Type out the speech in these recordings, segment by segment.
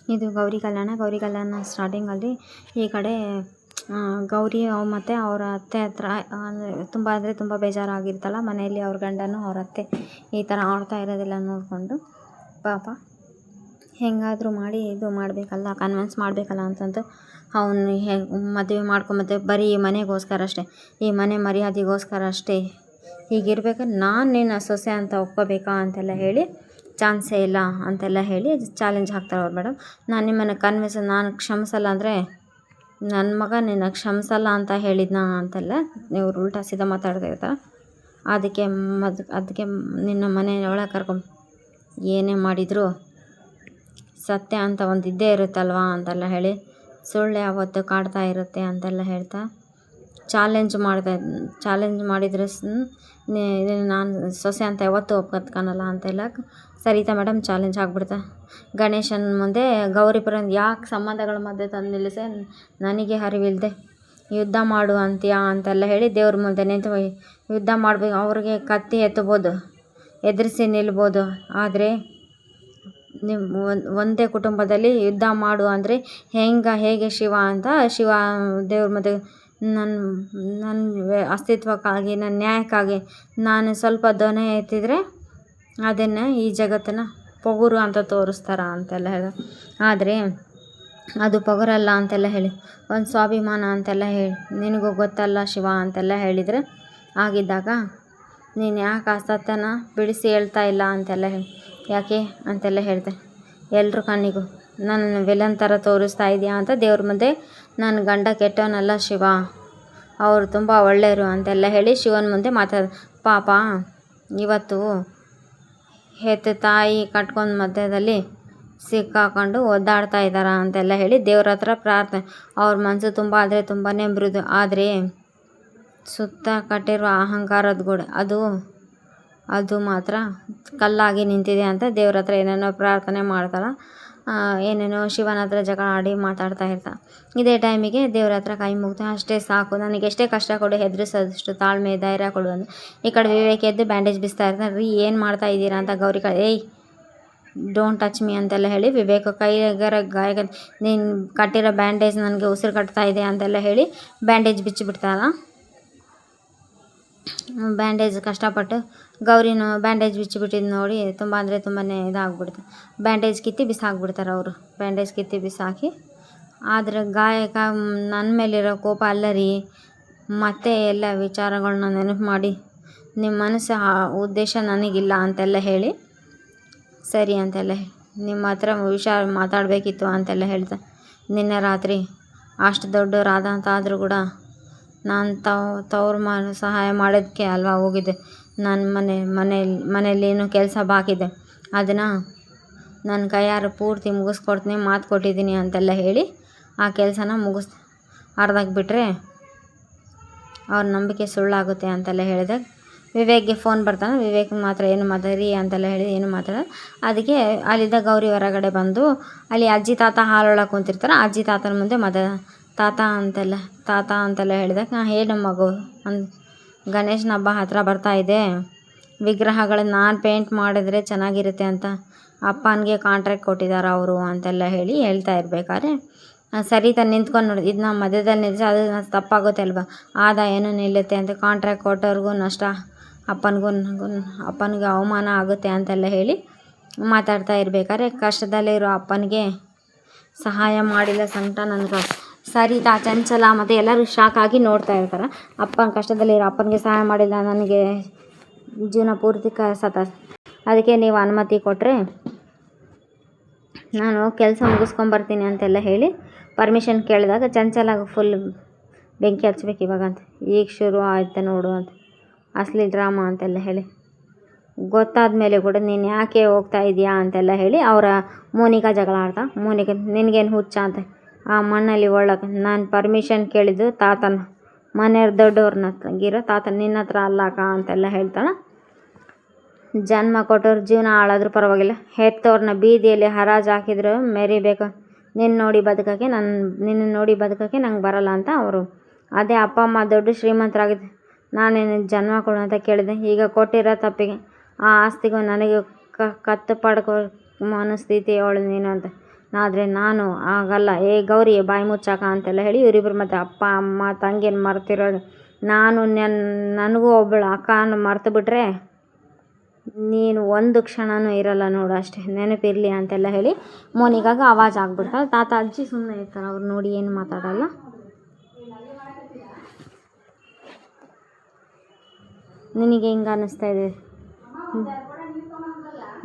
ಇದು ಗೌರಿ ಕಲ್ಯಾಣ ಸ್ಟಾರ್ಟಿಂಗಲ್ಲಿ ಈ ಕಡೆ ಗೌರಿ ಮತ್ತು ಅವರ ಅತ್ತೆ ಹತ್ರ ತುಂಬ ಬೇಜಾರಾಗಿರ್ತಲ್ಲ ಮನೆಯಲ್ಲಿ. ಅವ್ರ ಗಂಡನು ಅವ್ರ ಅತ್ತೆ ಈ ಥರ ಆಡ್ತಾ ಇರೋದೆಲ್ಲ ನೋಡಿಕೊಂಡು ಪಾಪ ಹೆಂಗಾದರೂ ಮಾಡಿ ಇದು ಮಾಡಬೇಕಲ್ಲ, ಕನ್ವಿನ್ಸ್ ಮಾಡಬೇಕಲ್ಲ ಅಂತಂದು ಅವನು ಮದುವೆ ಮಾಡ್ಕೊಂಬತ್ತೆ ಬರೀ ಮನೆಗೋಸ್ಕರ ಅಷ್ಟೇ, ಈ ಮನೆ ಮರ್ಯಾದೆಗೋಸ್ಕರ ಅಷ್ಟೇ. ಹೀಗಿರ್ಬೇಕಾದ್ರೆ ನಾನು ನಿನ್ನ ಸೊಸೆ ಅಂತ ಒಪ್ಕೋಬೇಕಾ ಅಂತೆಲ್ಲ ಹೇಳಿ, ಚಾನ್ಸೇ ಇಲ್ಲ ಅಂತೆಲ್ಲ ಹೇಳಿ ಚಾಲೆಂಜ್ ಹಾಕ್ತಾರೆ ಅವ್ರು. ಮೇಡಮ್, ನಾನು ನಿಮ್ಮನ್ನು ನಾನು ಕ್ಷಮಿಸಲ್ಲ ಅಂದರೆ ನನ್ನ ಮಗ ನಿನ್ನ ಕ್ಷಮಿಸಲ್ಲ ಅಂತ ಹೇಳಿದ್ನ ಅಂತೆಲ್ಲ ಇವ್ರು ಉಲ್ಟಾ ಸೀದಾ ಮಾತಾಡ್ತಾ ಇರ್ತಾರೆ. ಅದಕ್ಕೆ ನಿನ್ನ ಮನೆಯೊಳಗೆ ಕರ್ಕೊಂಡು ಏನೇ ಮಾಡಿದರೂ ಸತ್ಯ ಅಂತ ಒಂದು ಇದ್ದೇ ಇರುತ್ತಲ್ವ ಅಂತೆಲ್ಲ ಹೇಳಿ, ಸುಳ್ಳು ಯಾವತ್ತೂ ಕಾಡ್ತಾ ಇರುತ್ತೆ ಅಂತೆಲ್ಲ ಹೇಳ್ತಾ ಚಾಲೆಂಜ್ ಮಾಡಿದರೆ ನಾನು ಸೊಸೆ ಅಂತ ಯಾವತ್ತೂ ಒಪ್ಕೊತ್ಕೊಳಲ್ಲ ಅಂತೆಲ್ಲ ಸರಿತಾ ಮೇಡಮ್ ಚಾಲೆಂಜ್ ಆಗಿಬಿಡ್ತಾ. ಗಣೇಶನ ಮುಂದೆ ಗೌರಿಪುರ ಯಾಕೆ ಸಂಬಂಧಗಳ ಮಧ್ಯೆ ತಂದು ನಿಲ್ಲಿಸೆ, ನನಗೆ ಅರಿವಿಲ್ಲದೆ ಯುದ್ಧ ಮಾಡು ಅಂತೀಯಾ ಅಂತೆಲ್ಲ ಹೇಳಿ ದೇವ್ರ ಮುಂದೆ ನಿಂತು ಯುದ್ಧ ಮಾಡಬೇಕು. ಅವ್ರಿಗೆ ಕತ್ತಿ ಎತ್ತಬೋದು, ಎದುರಿಸಿ ನಿಲ್ಬೋದು, ಆದರೆ ಒಂದೇ ಕುಟುಂಬದಲ್ಲಿ ಯುದ್ಧ ಮಾಡು ಅಂದರೆ ಹೇಗೆ ಶಿವ ದೇವ್ರ ಮುಂದೆ ನನ್ನ ಅಸ್ತಿತ್ವಕ್ಕಾಗಿ, ನನ್ನ ನ್ಯಾಯಕ್ಕಾಗಿ ನಾನು ಸ್ವಲ್ಪ ಧ್ವನಿ ಎತ್ತಿದರೆ ಅದನ್ನು ಈ ಜಗತ್ತನ್ನು ಪೊಗುರು ಅಂತ ತೋರಿಸ್ತಾರ ಅಂತೆಲ್ಲ ಹೇಳಿ, ಆದರೆ ಅದು ಪೊಗರಲ್ಲ ಅಂತೆಲ್ಲ ಹೇಳಿ, ಒಂದು ಸ್ವಾಭಿಮಾನ ಅಂತೆಲ್ಲ ಹೇಳಿ, ನಿನಗೂ ಗೊತ್ತಲ್ಲ ಶಿವ ಅಂತೆಲ್ಲ ಹೇಳಿದರೆ ಆಗಿದ್ದಾಗ ನೀನು ಯಾಕೆ ಆ ಸತ್ಯನ ಬಿಡಿಸಿ ಹೇಳ್ತಾ ಇಲ್ಲ ಅಂತೆಲ್ಲ ಹೇಳಿ, ಯಾಕೆ ಅಂತೆಲ್ಲ ಹೇಳ್ದೆ ಎಲ್ಲರ ಕಣ್ಣಿಗೂ ನನ್ನ ವಿಲನ್ ಥರ ತೋರಿಸ್ತಾ ಇದೆಯಾ ಅಂತ ದೇವ್ರ ಮುಂದೆ ನನ್ನ ಗಂಡ ಕೆಟ್ಟವನಲ್ಲ ಶಿವ, ಅವರು ತುಂಬ ಒಳ್ಳೆಯರು ಅಂತೆಲ್ಲ ಹೇಳಿ ಶಿವನ ಮುಂದೆ ಪಾಪ ಇವತ್ತು ಹೆತ್ತ ತಾಯಿ ಕಟ್ಕೊಂಡು ಮಧ್ಯದಲ್ಲಿ ಸಿಕ್ಕಾಕೊಂಡು ಒದ್ದಾಡ್ತಾ ಇದ್ದಾರ ಅಂತೆಲ್ಲ ಹೇಳಿ ದೇವ್ರ ಹತ್ರ ಪ್ರಾರ್ಥನೆ. ಅವ್ರ ಮನಸ್ಸು ತುಂಬ ಆದರೆ ತುಂಬಾ ಮೃದು, ಆದರೆ ಸುತ್ತ ಕಟ್ಟಿರುವ ಅಹಂಕಾರದ ಗೋಡೆ ಅದು ಮಾತ್ರ ಕಲ್ಲಾಗಿ ನಿಂತಿದೆ ಅಂತ ದೇವ್ರ ಹತ್ರ ಏನೇನೋ ಪ್ರಾರ್ಥನೆ ಮಾಡ್ತಾಳೆ, ಏನೇನೋ ಶಿವನ ಹತ್ರ ಜಗಳ ಆಡಿ ಮಾತಾಡ್ತಾ ಇರ್ತಾಳೆ. ಇದೇ ಟೈಮಿಗೆ ದೇವ್ರ ಹತ್ರ ಕೈ ಮುಗ್ದು ಅಷ್ಟೇ ಸಾಕು, ನನಗೆ ಎಷ್ಟೇ ಕಷ್ಟ ಕೊಡು ಹೆದರಿಸೋದಷ್ಟು ತಾಳ್ಮೆ ಧೈರ್ಯ ಕೊಡು ಅಂದು ಈ ಕಡೆ ವಿವೇಕ್ ಎದ್ದು ಬ್ಯಾಂಡೇಜ್ ಬಿಸ್ತಾ ಇರ್ತಾನೆ. ರೀ ಏನು ಮಾಡ್ತಾ ಇದ್ದೀರಾ ಅಂತ ಗೌರಿ ಏಯ್ ಡೋಂಟ್ ಟಚ್ ಮೀ ಅಂತೆಲ್ಲ ಹೇಳಿ ವಿವೇಕ್ ಕೈಗಾರ ಗಾಯ, ನೀನು ಕಟ್ಟಿರೋ ಬ್ಯಾಂಡೇಜ್ ನನಗೆ ಉಸಿರು ಕಟ್ತಾ ಇದೆ ಅಂತೆಲ್ಲ ಹೇಳಿ ಬ್ಯಾಂಡೇಜ್ ಬಿಚ್ಚಿಬಿಡ್ತಾರ. ಬ್ಯಾಂಡೇಜ್ ಕಷ್ಟಪಟ್ಟು ಗೌರಿನೂ ಬ್ಯಾಂಡೇಜ್ ಬಿಚ್ಚಿಬಿಟ್ಟಿದ್ದು ನೋಡಿ ತುಂಬ ಅಂದರೆ ತುಂಬಾ ಇದಾಗ್ಬಿಡ್ತು. ಬ್ಯಾಂಡೇಜ್ ಕಿತ್ತಿ ಬಿಸಾಕ್ಬಿಡ್ತಾರೆ ಅವರು. ಬ್ಯಾಂಡೇಜ್ ಕಿತ್ತಿ ಬಿಸಾಕಿ, ಆದರೆ ಗಾಯಕ ನನ್ನ ಮೇಲಿರೋ ಕೋಪ ಅಲ್ಲ ರೀ, ಮತ್ತೆ ಎಲ್ಲ ವಿಚಾರಗಳನ್ನ ನೆನಪು ಮಾಡಿ ನಿಮ್ಮ ಮನಸ್ಸು ಉದ್ದೇಶ ನನಗಿಲ್ಲ ಅಂತೆಲ್ಲ ಹೇಳಿ, ಸರಿ ಅಂತೆಲ್ಲ ನಿಮ್ಮ ಹತ್ರ ವಿಷಯ ಮಾತಾಡಬೇಕಿತ್ತು ಅಂತೆಲ್ಲ ಹೇಳ್ದೆ. ನಿನ್ನೆ ರಾತ್ರಿ ಅಷ್ಟು ದೊಡ್ಡವರಾದ ಅಂತಾದರೂ ಕೂಡ ನಾನು ತವ್ರ ಸಹಾಯ ಮಾಡೋದಕ್ಕೆ ಅಲ್ವಾ ಹೋಗಿದ್ದೆ. ನನ್ನ ಮನೆಯಲ್ಲಿ ಏನೋ ಕೆಲಸ ಬಾಕಿದೆ, ಅದನ್ನು ನನ್ನ ಕೈಯಾರ ಪೂರ್ತಿ ಮುಗಿಸ್ಕೊಡ್ತೀನಿ ಮಾತು ಕೊಟ್ಟಿದ್ದೀನಿ ಅಂತೆಲ್ಲ ಹೇಳಿ ಆ ಕೆಲಸನ ಅರ್ಧಕ್ಕೆ ಬಿಟ್ಟರೆ ಅವ್ರ ನಂಬಿಕೆ ಸುಳ್ಳಾಗುತ್ತೆ ಅಂತೆಲ್ಲ ಹೇಳಿದಾಗ ವಿವೇಕ್ಗೆ ಫೋನ್ ಬರ್ತಾನೆ. ವಿವೇಕ್ ಮಾತ್ರ ಏನು ಮಾತಾಡಿ ಅಂತೆಲ್ಲ ಹೇಳಿ ಏನು ಮಾತಾಡ, ಅದಕ್ಕೆ ಅಲ್ಲಿದ್ದ ಗೌರಿ ಹೊರಗಡೆ ಬಂದು ಅಲ್ಲಿ ಅಜ್ಜಿ ತಾತ ಹಾಲೊಳಗೆ ಕುಂತಿರ್ತಾರೆ. ಅಜ್ಜಿ ತಾತನ ಮುಂದೆ ತಾತ ಅಂತೆಲ್ಲ ಹೇಳಿದಾಗ ಏನು ಮಗು ಗಣೇಶನ ಹಬ್ಬ ಹತ್ತಿರ ಬರ್ತಾ ಇದೆ, ವಿಗ್ರಹಗಳನ್ನ ನಾನು ಪೇಂಟ್ ಮಾಡಿದ್ರೆ ಚೆನ್ನಾಗಿರುತ್ತೆ ಅಂತ ಅಪ್ಪನಿಗೆ ಕಾಂಟ್ರಾಕ್ಟ್ ಕೊಟ್ಟಿದ್ದಾರೆ ಅವರು ಅಂತೆಲ್ಲ ಹೇಳ್ತಾ ಇರ್ಬೇಕಾದ್ರೆ ಸರಿತಾ ನಿಂತ್ಕೊಂಡು ನೋಡಿ, ಇದನ್ನ ಮಧ್ಯದಲ್ಲಿ ನಿಲ್ಲಿಸಿ ಅದು ತಪ್ಪಾಗುತ್ತೆ ಅಲ್ವಾ, ಆದಾಯನೂ ನಿಲ್ಲುತ್ತೆ ಅಂತ, ಕಾಂಟ್ರಾಕ್ಟ್ ಕೊಟ್ಟವ್ರಿಗೂ ನಷ್ಟ, ಅಪ್ಪನಿಗೆ ಅವಮಾನ ಆಗುತ್ತೆ ಅಂತೆಲ್ಲ ಹೇಳಿ ಮಾತಾಡ್ತಾ ಇರ್ಬೇಕಾದ್ರೆ ಕಷ್ಟದಲ್ಲಿರೋ ಅಪ್ಪನಿಗೆ ಸಹಾಯ ಮಾಡಿಲ್ಲ ಸಂಕಟ ನನಗೆ. ಸರಿತಾ, ಚಂಚಲ ಮತ್ತು ಎಲ್ಲರೂ ಶಾಕ್ ಆಗಿ ನೋಡ್ತಾ ಇರ್ತಾರೆ. ಕಷ್ಟದಲ್ಲಿರೋ ಅಪ್ಪನಿಗೆ ಸಹಾಯ ಮಾಡಿಲ್ಲ, ನನಗೆ ಜೀವನ ಪೂರ್ತಿ ಅದಕ್ಕೆ ನೀವು ಅನುಮತಿ ಕೊಟ್ಟರೆ ನಾನು ಕೆಲಸ ಮುಗಿಸ್ಕೊಂಬರ್ತೀನಿ ಅಂತೆಲ್ಲ ಹೇಳಿ ಪರ್ಮಿಷನ್ ಕೇಳಿದಾಗ ಚಂಚಲ ಫುಲ್ ಬೆಂಕಿ ಹಚ್ಬೇಕು ಇವಾಗ ಅಂತ, ಈಗ ಶುರು ಆಯ್ತು ನೋಡು ಅಂತ ಅಸಲಿ ಡ್ರಾಮಾ ಅಂತೆಲ್ಲ ಹೇಳಿ, ಗೊತ್ತಾದ ಮೇಲೆ ಕೂಡ ನೀನು ಯಾಕೆ ಹೋಗ್ತಾ ಇದೆಯಾ ಅಂತೆಲ್ಲ ಹೇಳಿ ಅವರ ಮೋನಿಕಾ ಜಗಳ ಆಡ್ತಾ. ಮೋನಿಕಾ, ನಿನಗೇನು ಹುಚ್ಚ ಅಂತ, ಆ ಮಣ್ಣಲ್ಲಿ ಒಳಗೆ ನಾನು ಪರ್ಮಿಷನ್ ಕೇಳಿದ್ದು ತಾತನ ಮನೆಯವ್ರು ದೊಡ್ಡವ್ರನ್ನ ತಂಗಿರೋ ತಾತ, ನಿನ್ನ ಹತ್ರ ಅಲ್ಲಕ್ಕ ಅಂತೆಲ್ಲ ಹೇಳ್ತಾಳೆ. ಜನ್ಮ ಕೊಟ್ಟವ್ರ ಜೀವನ ಹಾಳಾದ್ರೂ ಪರವಾಗಿಲ್ಲ, ಹೆತ್ತವ್ರನ್ನ ಬೀದಿಯಲ್ಲಿ ಹರಾಜು ಹಾಕಿದ್ರು ಮೆರಿಬೇಕು, ನಿನ್ನ ನೋಡಿ ಬದುಕೋಕ್ಕೆ ನಂಗೆ ಬರಲ್ಲ ಅಂತ ಅವರು. ಅದೇ ಅಪ್ಪ ಅಮ್ಮ ದೊಡ್ಡ ಶ್ರೀಮಂತರಾಗಿದ್ದು ನಾನೇನು ಜನ್ಮ ಕೊಡು ಅಂತ ಕೇಳಿದೆ, ಈಗ ಕೊಟ್ಟಿರೋ ತಪ್ಪಿಗೆ ಆ ಆಸ್ತಿಗೂ ನನಗೆ ಕತ್ತು ಪಡ್ಕೋ ಮನಸ್ಥಿತಿ ಅವಳು ನೀನು ಅಂತ ಆದರೆ ನಾನು ಆಗಲ್ಲ, ಏ ಗೌರಿ ಬಾಯಿ ಮುಚ್ಚಾಕ ಅಂತೆಲ್ಲ ಹೇಳಿ ಇವರಿಬ್ಬರು ಮತ್ತು ಅಪ್ಪ ಅಮ್ಮ ತಂಗಿನ ಮರ್ತಿರೋದು ನಾನು ನನಗೂ ಒಬ್ಬಳು ಅಕ್ಕನ ಮರ್ತು ಬಿಟ್ರೆ ನೀನು ಒಂದು ಕ್ಷಣನೂ ಇರಲ್ಲ ನೋಡು, ಅಷ್ಟೇ ನೆನಪಿರಲಿ ಅಂತೆಲ್ಲ ಹೇಳಿ ಮೋನಿಗಾಗ ಆವಾಜ್ ಆಗ್ಬಿಡ್ತಾಳೆ. ತಾತ ಅಜ್ಜಿ ಸುಮ್ಮನೆ ಇರ್ತಾರೆ, ಅವ್ರು ನೋಡಿ ಏನು ಮಾತಾಡಲ್ಲ. ನಿನಗೆ ಹಿಂಗೆ ಅನ್ನಿಸ್ತಾ ಇದೆ,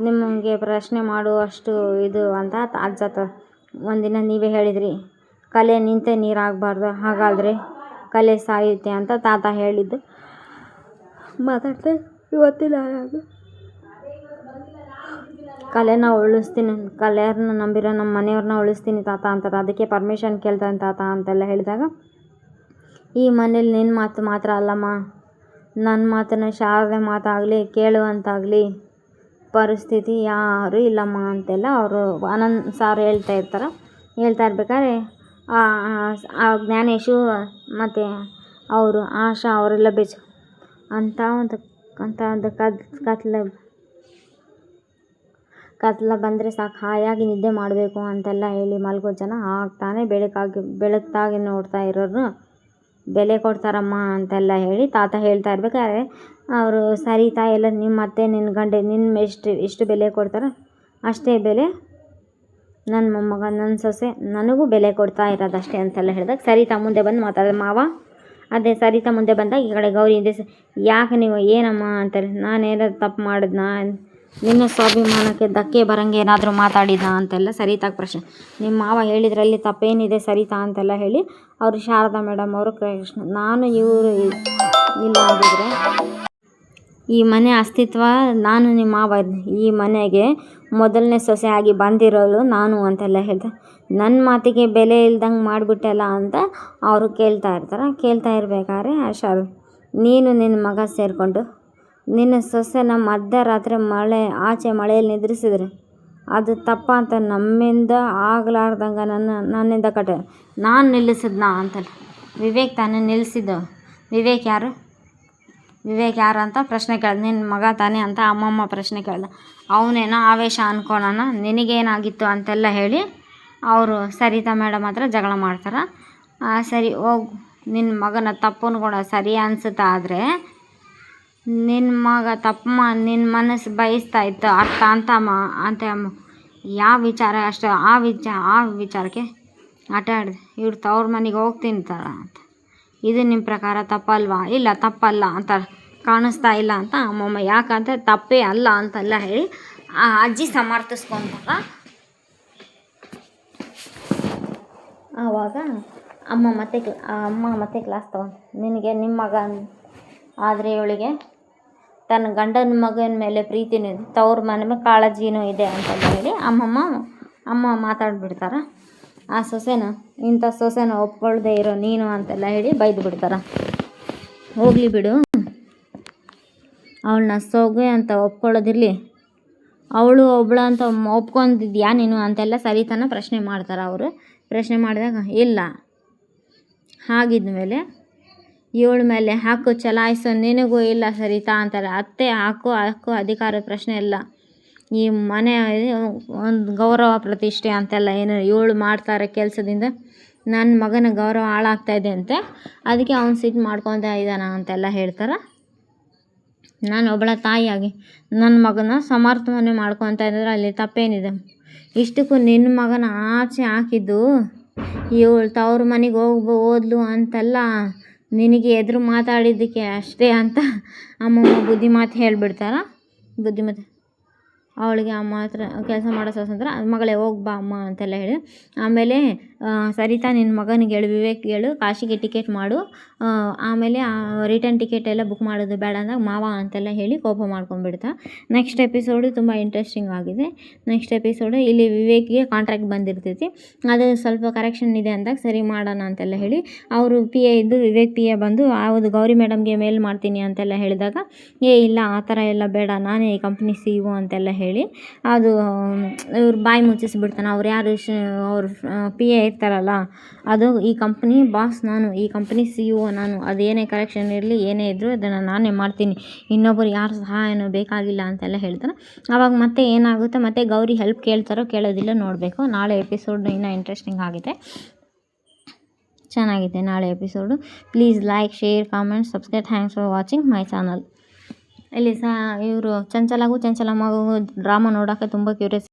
ನಿಮಗೆ ಪ್ರಶ್ನೆ ಮಾಡುವಷ್ಟು ಇದು ಅಂತ ಅಜ್ಜ ಒಂದಿನ ನೀವೇ ಹೇಳಿದ್ರಿ, ಕಲೆ ನಿಂತೆ ನೀರಾಗಬಾರ್ದು, ಹಾಗಾದರೆ ಕಲೆ ಸಾಯುತ್ತೆ ಅಂತ ತಾತ ಹೇಳಿದ್ದು ಮಾತಾಡ್ತಾ ಇವತ್ತಿನ ಕಲೆನ ಉಳಿಸ್ತೀನಿ, ಕಲೆಯವ್ರನ್ನ ನಂಬಿರೋ ನಮ್ಮ ಮನೆಯವ್ರನ್ನ ಉಳಿಸ್ತೀನಿ ತಾತ ಅಂತಾರೆ. ಅದಕ್ಕೆ ಪರ್ಮಿಷನ್ ಕೇಳ್ತಾನೆ ತಾತ ಅಂತೆಲ್ಲ ಹೇಳಿದಾಗ, ಈ ಮನೇಲಿ ನಿನ್ನ ಮಾತು ಮಾತ್ರ ಅಲ್ಲಮ್ಮ, ನನ್ನ ಮಾತನ್ನು ಶಾರದೆ ಮಾತಾಗಲಿ ಕೇಳುವಂತಾಗಲಿ ಪರಿಸ್ಥಿತಿ ಯಾರೂ ಇಲ್ಲಮ್ಮ ಅಂತೆಲ್ಲ ಅವರು ಆನಂದ್ ಸಾರು ಹೇಳ್ತಾ ಇರ್ಬೇಕಾದ್ರೆ ಆ ಜ್ಞಾನೇಶು ಮತ್ತು ಅವರು ಆಶಾ ಅವರೆಲ್ಲ ಅಂತ ಒಂದು ಕತ್ಲ ಬಂದರೆ ಸಾಕು, ಹಾಯಾಗಿ ನಿದ್ದೆ ಮಾಡಬೇಕು ಅಂತೆಲ್ಲ ಹೇಳಿ ಮಲ್ಗೋ ಜನ ಆಗ್ತಾನೆ ಬೆಳಕಾಗಿ ನೋಡ್ತಾ ಇರೋರು ಬೆಲೆ ಕೊಡ್ತಾರಮ್ಮ ಅಂತೆಲ್ಲ ಹೇಳಿ ತಾತ ಹೇಳ್ತಾ ಇರ್ಬೇಕಾದ್ರೆ ಅವರು ಸರಿತಾ ಎಲ್ಲ ನಿಮ್ಮ ಅತ್ತೆ ನಿನ್ನ ಗಂಡೆ ನಿನ್ನ ಎಷ್ಟು ಬೆಲೆ ಕೊಡ್ತಾರೋ ಅಷ್ಟೇ ಬೆಲೆ ನನ್ನ ಮೊಮ್ಮಗ ನನ್ನ ಸೊಸೆ ನನಗೂ ಬೆಲೆ ಕೊಡ್ತಾ ಇರೋದಷ್ಟೇ ಅಂತೆಲ್ಲ ಹೇಳಿದಾಗ ಸರಿತಾ ಮುಂದೆ ಬಂದು ಮಾತಾಡಿದ ಮಾವ. ಅದೇ ಸರಿತಾ ಮುಂದೆ ಬಂದಾಗ ಈ ಕಡೆ ಗೌರಿ ಇದೆ, ಯಾಕೆ ನೀವು ಏನಮ್ಮ ಅಂತಾರೆ, ನಾನೇನಾದ್ರು ತಪ್ಪು ಮಾಡಿದ್ನಾ, ನಿನ್ನ ಸ್ವಾಭಿಮಾನಕ್ಕೆ ಧಕ್ಕೆ ಬರಂಗೆ ಏನಾದರೂ ಮಾತಾಡಿದ ಅಂತೆಲ್ಲ ಸರಿತಾಗ ಪ್ರಶ್ನೆ. ನಿಮ್ಮ ಮಾವ ಹೇಳಿದ್ರಲ್ಲಿ ತಪ್ಪೇನಿದೆ ಸರಿತಾ ಅಂತೆಲ್ಲ ಹೇಳಿ ಅವರು ಶಾರದಾ ಮೇಡಮ್ ಅವರು ಕೃಷ್ಣ, ನಾನು ಇವರು ಇಲ್ಲ ಅಂದಿದ್ರೆ ಈ ಮನೆ ಅಸ್ತಿತ್ವ ನಾನು ನಿಮ್ಮ ಮಾವ ಈ ಮನೆಗೆ ಮೊದಲನೇ ಸೊಸೆ ಆಗಿ ಬಂದಿರೋದು ನಾನು ಅಂತೆಲ್ಲ ಹೇಳ್ತಾರೆ. ನನ್ನ ಮಾತಿಗೆ ಬೆಲೆ ಇಲ್ದಂಗೆ ಮಾಡಿಬಿಟ್ಟಲ್ಲ ಅಂತ ಅವರು ಕೇಳ್ತಾ ಇರಬೇಕಾದ್ರೆ ನೀನು ನಿನ್ನ ಮಗ ಸೇರಿಕೊಂಡು ನಿನ್ನ ಸೊಸೆನ ಮಧ್ಯರಾತ್ರಿ ಆಚೆ ಮಳೆಯಲ್ಲಿ ನಿದ್ರಿಸಿದ್ರೆ ಅದು ತಪ್ಪ ಅಂತ ನಮ್ಮಿಂದ ಆಗಲಾರ್ದಂಗೆ ನನ್ನಿಂದ ನಾನು ನಿಲ್ಲಿಸಿದ್ನಾ ಅಂತಲ್ಲ. ವಿವೇಕ್ ತಾನೇ ನಿಲ್ಲಿಸಿದ್ದು, ವಿವೇಕ್ ಯಾರು ಅಂತ ಪ್ರಶ್ನೆ ಕೇಳ್ದೆ, ನಿನ್ನ ಮಗ ತಾನೇ ಅಂತ ಅಮ್ಮಮ್ಮ ಪ್ರಶ್ನೆ ಕೇಳ್ದೆ. ಅವನೇನೋ ಆವೇಶ ಅನ್ಕೊಳೋಣ, ನಿನಗೇನಾಗಿತ್ತು ಅಂತೆಲ್ಲ ಹೇಳಿ ಅವರು ಸರಿತಾ ಮೇಡಮ್ ಹತ್ರ ಜಗಳ ಮಾಡ್ತಾರೆ. ಸರಿ ಹೋಗು, ನಿನ್ನ ಮಗನ ತಪ್ಪನ್ನು ಕೂಡ ಸರಿ ಅನಿಸುತ್ತಾ, ಆದರೆ ನಿನ್ನ ಮಗ ನಿನ್ನ ಮನಸ್ಸು ಬಯಸ್ತಾ ಇತ್ತು ಅರ್ಥ ಅಂತ ಯಾವ ವಿಚಾರ ಅಷ್ಟು ಆ ವಿಚಾರಕ್ಕೆ ಆಟ ಆಡಿದೆ ಇವ್ರು ತವ್ರ ಮನೆಗೆ ಹೋಗ್ತೀನಿ ಅಂತ. ಇದು ನಿಮ್ಮ ಪ್ರಕಾರ ತಪ್ಪಲ್ವಾ? ಇಲ್ಲ ತಪ್ಪಲ್ಲ ಅಂತ ಕಾಣಿಸ್ತಾ ಇಲ್ಲ ಅಂತ ಅಮ್ಮಮ್ಮ ಯಾಕಂತ ತಪ್ಪೇ ಅಲ್ಲ ಅಂತೆಲ್ಲ ಹೇಳಿ ಆ ಅಜ್ಜಿ ಸಮರ್ಥಿಸ್ಕೊಂಡಾಗ ಆವಾಗ ಅಮ್ಮ ಮತ್ತೆ ಕ್ಲಾಸ್ ತಗೊಂಡು, ನಿನಗೆ ನಿಮ್ಮ ಮಗ ಆದರೆ ಇವಳಿಗೆ ತನ್ನ ಗಂಡನ ಮಗನ ಮೇಲೆ ಪ್ರೀತಿನೂ ಇದೆ, ತವ್ರ ಮನೆ ಮೇಲೆ ಕಾಳಜಿನೂ ಇದೆ ಅಂತೆಲ್ಲ ಹೇಳಿ ಅಮ್ಮ ಮಾತಾಡ್ಬಿಡ್ತಾರೆ. ಆ ಇಂಥ ಸೊಸೆನ ಒಪ್ಕೊಳ್ದೇ ಇರೋ ನೀನು ಅಂತೆಲ್ಲ ಹೇಳಿ ಬೈದು ಬಿಡ್ತಾರೆ. ಹೋಗಲಿ ಬಿಡು, ಅವಳನ್ನ ಸೊಗೆ ಅಂತ ಒಪ್ಕೊಳ್ಳೋದಿರಲಿ, ಅವಳು ಒಬ್ಳು ಅಂತ ಒಪ್ಕೊಂಡಿದ್ಯಾ ನೀನು ಅಂತೆಲ್ಲ ಸರಿತಾನ ಪ್ರಶ್ನೆ ಮಾಡ್ತಾರೆ. ಅವರು ಪ್ರಶ್ನೆ ಮಾಡಿದಾಗ ಇಲ್ಲ, ಹಾಗಿದ್ಮೇಲೆ ಇವಳ ಮೇಲೆ ಹಾಕು ಚಲಾಯಿಸೋ ನಿನಗೂ ಇಲ್ಲ ಸರಿತಾ ಅಂತಾರೆ. ಅತ್ತೆ ಹಾಕು ಅಧಿಕಾರ ಪ್ರಶ್ನೆ ಇಲ್ಲ, ಈ ಮನೆ ಒಂದು ಗೌರವ ಪ್ರತಿಷ್ಠೆ ಅಂತೆಲ್ಲ ಏನು ಇವಳು ಮಾಡ್ತಾರೆ ಕೆಲಸದಿಂದ ನನ್ನ ಮಗನ ಗೌರವ ಹಾಳಾಗ್ತಾಯಿದೆ ಅಂತೆ, ಅದಕ್ಕೆ ಅವ್ನು ಸಿಟ್ಟು ಮಾಡ್ಕೊತಾ ಇದ್ದಾನ ಅಂತೆಲ್ಲ ಹೇಳ್ತಾರೆ. ನಾನು ಒಬ್ಬಳ ತಾಯಿಯಾಗಿ ನನ್ನ ಮಗನ ಸಮರ್ಥನೆ ಮಾಡ್ಕೊತಾ ಇದ್ದರೆ ಅಲ್ಲಿ ತಪ್ಪೇನಿದೆ? ಇಷ್ಟಕ್ಕೂ ನಿನ್ನ ಮಗನ ಆಚೆ ಹಾಕಿದ್ದು ಇವಳು ತವ್ರ ಮನೆಗೆ ಓದ್ಲು ಅಂತೆಲ್ಲ ನಿನಗೆ ಎದುರು ಮಾತಾಡಿದ್ದಕ್ಕೆ ಅಷ್ಟೇ ಅಂತ ಅಮ್ಮಮ್ಮ ಬುದ್ಧಿ ಮಾತು ಹೇಳಿಬಿಡ್ತಾರೆ. ಅವಳಿಗೆ ಅಮ್ಮ ಹತ್ರ ಕೆಲಸ ಮಾಡೋ ಸೊಸಂದ್ರೆ ಮಗಳೇ ಹೋಗಿ ಬಾ ಅಮ್ಮ ಅಂತೆಲ್ಲ ಹೇಳಿ ಆಮೇಲೆ ಸರಿತಾ ನಿನ್ನ ಮಗನಿಗೆ ಹೇಳು, ವಿವೇಕ್ ಹೇಳು, ಕಾಶಿಗೆ ಟಿಕೆಟ್ ಮಾಡು, ಆಮೇಲೆ ರಿಟರ್ನ್ ಟಿಕೆಟ್ ಎಲ್ಲ ಬುಕ್ ಮಾಡೋದು ಬೇಡ ಅಂದಾಗ ಮಾವ ಅಂತೆಲ್ಲ ಹೇಳಿ ಕೋಪ ಮಾಡ್ಕೊಂಡ್ಬಿಡ್ತಾ. ನೆಕ್ಸ್ಟ್ ಎಪಿಸೋಡು ತುಂಬ ಇಂಟ್ರೆಸ್ಟಿಂಗ್ ಆಗಿದೆ. ನೆಕ್ಸ್ಟ್ ಎಪಿಸೋಡು ಇಲ್ಲಿ ವಿವೇಕ್ಗೆ ಕಾಂಟ್ರಾಕ್ಟ್ ಬಂದಿರ್ತೈತಿ, ಅದು ಸ್ವಲ್ಪ ಕರೆಕ್ಷನ್ ಇದೆ ಅಂದಾಗ ಸರಿ ಮಾಡೋಣ ಅಂತೆಲ್ಲ ಹೇಳಿ ಅವರು ವಿವೇಕ್ ಪಿ ಎ ಬಂದು ಯಾವುದು ಗೌರಿ ಮೇಡಮ್ಗೆ ಮೇಲ್ ಮಾಡ್ತೀನಿ ಅಂತೆಲ್ಲ ಹೇಳಿದಾಗ ಇಲ್ಲ ಆ ಥರ ಎಲ್ಲ ಬೇಡ, ನಾನೇ ಈ ಕಂಪ್ನಿ CEO ಅಂತೆಲ್ಲ ಹೇಳಿ ಹೇಳಿ ಅದು ಇವ್ರು ಬಾಯಿ ಮುಚ್ಚಿಸ್ಬಿಡ್ತಾನೆ. ಅವ್ರು ಯಾರು ಅವ್ರ ಪಿ ಎ ಇರ್ತಾರಲ್ಲ, ಅದು ಈ ಕಂಪ್ನಿ ಬಾಸ್ ನಾನು, ಈ ಕಂಪ್ನಿ CEO ನಾನು, ಅದೇನೇ ಕರೆಕ್ಷನ್ ಇರಲಿ ಏನೇ ಇದ್ದರೂ ಅದನ್ನು ನಾನೇ ಮಾಡ್ತೀನಿ, ಇನ್ನೊಬ್ಬರು ಯಾರ ಸಹಾಯನೂ ಬೇಕಾಗಿಲ್ಲ ಅಂತೆಲ್ಲ ಹೇಳ್ತಾನೆ. ಆವಾಗ ಮತ್ತೆ ಏನಾಗುತ್ತೆ, ಮತ್ತೆ ಗೌರಿ ಹೆಲ್ಪ್ ಕೇಳ್ತಾರೋ ಕೇಳೋದಿಲ್ಲ ನೋಡಬೇಕು. ನಾಳೆ ಎಪಿಸೋಡ್ ಇನ್ನೂ ಇಂಟ್ರೆಸ್ಟಿಂಗ್ ಆಗಿದೆ, ಚೆನ್ನಾಗಿದೆ ನಾಳೆ episode. Please like, share, comment, subscribe. Thanks for watching my channel. ಇಲ್ಲಿ ಇವರು ಚಂಚಲಮಗೂ ಡ್ರಾಮಾ ನೋಡೋಕ್ಕೆ ತುಂಬ ಕ್ಯೂರಿಯಸ್